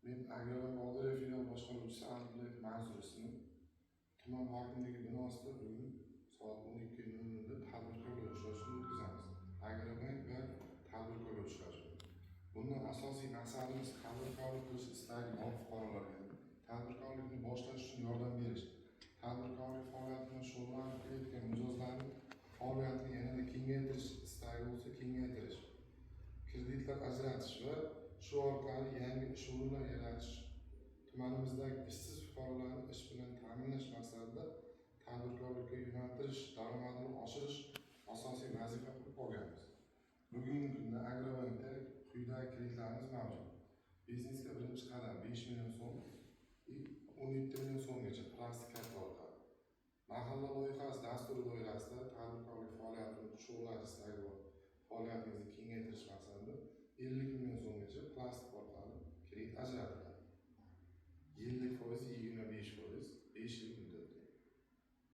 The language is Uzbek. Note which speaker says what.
Speaker 1: Men Agrobank Oldiariy filial boshqaruvchisi Anatoliy Mansur ismim. Tuman hokimligi binosida bugun soat 12:00 da tadbirkorlar uchrashuvini o'tkazamiz. Agrobank va tadbirkorlar uchrashuvi. Bundan asosiy maqsadimiz tadbirkorlik qilish istagi bor fuqarolarga tadbirkorlikni boshlash uchun yordam berish. Tadbirkorlik faoliyatini shug'ullanib kelayotgan mijozlarning faoliyatini yanada kengaytirish istagi bo'lsa kengaytirish. Kreditlar ajratish va shu orqali yangi ish o'rinlar yaratish. Tumanimizdagi ishsiz fuqarolarni ish bilan ta'minlash maqsadida tadbirkorlikka yo'naltirish, daromadini oshirish asosiy vazifa qilib olganmiz. Bugungi kunda Agrobankda quyidagi kreditlarimiz mavjud. Biznesga birinchi qadam 5 million so'm, 17 million so'mgacha plastik karta orqali. Mahalla loyihasi dasturi doirasida tadbirkorlik faoliyatini shug'ullanish bor. Faoliyatimizni kengaytirish maqsadida 50 million so'mgacha plastik orqali kredit ajratiladi.